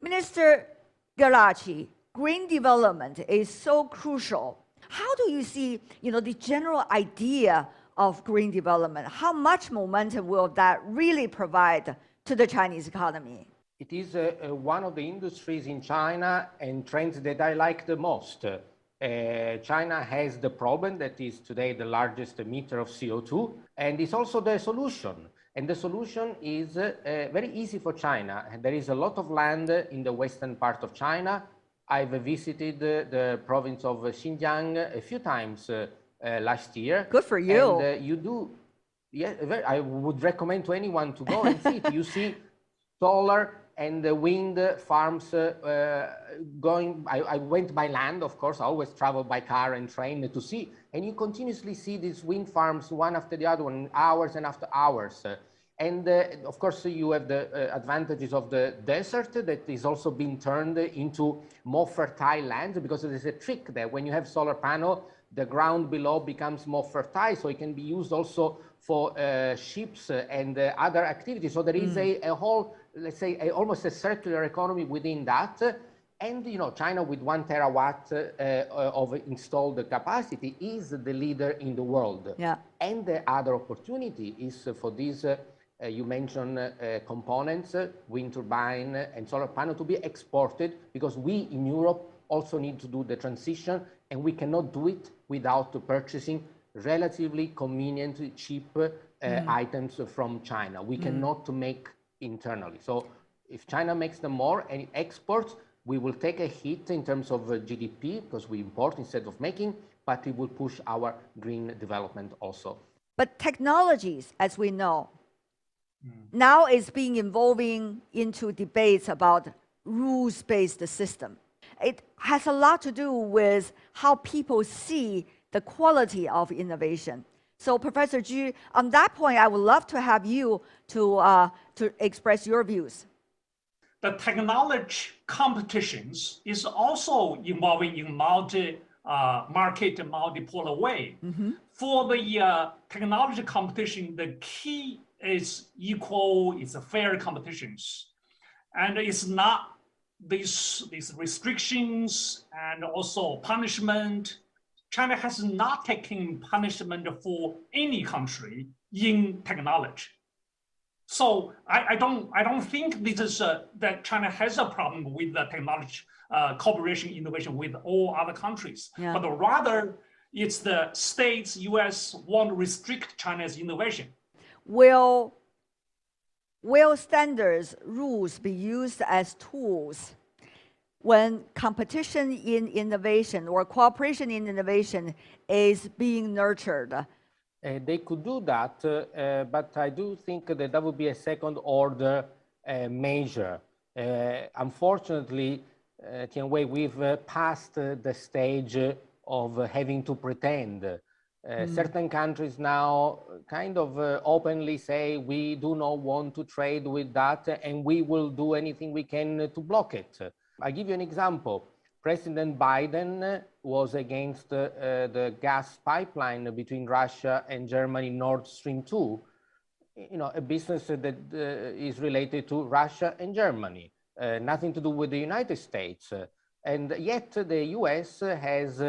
Minister Geraci, green development is so crucial. How do you see, the general idea of green development? How much momentum will that really provide to the Chinese economy? It is one of the industries in China and trends that I like the most. China has the problem that is today the largest emitter of CO2, and it's also the solution. And the solution is very easy for China. There is a lot of land in the western part of China. I've visited the province of Xinjiang a few times last year. Good for you. And you do, yeah, I would recommend to anyone to go and see it. You see solar and the wind farms going. I went by land, of course. I always travel by car and train to see. And you continuously see these wind farms one after the other one, hours and after hours. And of course, you have the advantages of the desert that is also being turned into more fertile land, because there's a trick there. When you have solar panel, the ground below becomes more fertile, so it can be used also for ships and other activities. So there is a whole, let's say, almost a circular economy within that. And China, with 1 terawatt of installed capacity, is the leader in the world. Yeah. And the other opportunity is for these, you mentioned components, wind turbine and solar panel, to be exported, because we in Europe also need to do the transition, and we cannot do it without purchasing relatively convenient, cheap items from China. We cannot make internally. So if China makes them more and exports, we will take a hit in terms of GDP, because we import instead of making, but it will push our green development also. But technologies, as we know, now is being evolving into debates about rules-based system. It has a lot to do with how people see the quality of innovation. So Professor Ju, on that point, I would love to have you to express your views. The technology competitions is also involving in multi-market and multipolar way. For the technology competition, the key is equal, it's a fair competitions. And it's not these restrictions and also punishment. China has not taken punishment for any country in technology. So I don't think this is that China has a problem with the technology cooperation innovation with all other countries, but rather it's the states, US, want to restrict China's innovation. Will standards, rules be used as tools when competition in innovation or cooperation in innovation is being nurtured? They could do that, but I do think that that would be a second order measure. Unfortunately, Tian, we've passed the stage of having to pretend. Certain countries now kind of openly say, we do not want to trade with that, and we will do anything we can to block it. I'll give you an example. President Biden was against the gas pipeline between Russia and Germany, Nord Stream 2, a business that is related to Russia and Germany, nothing to do with the United States. And yet the US has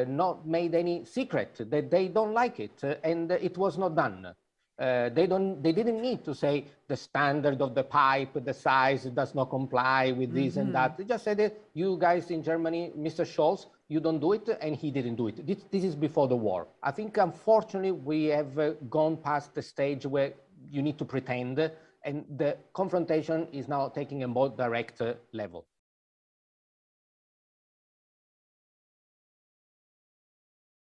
not made any secret that they don't like it, and it was not done. They didn't need to say the standard of the pipe, the size does not comply with this and that. They just said that you guys in Germany, Mr. Scholz, you don't do it, and he didn't do it. This is before the war. I think, unfortunately, we have gone past the stage where you need to pretend, and the confrontation is now taking a more direct level.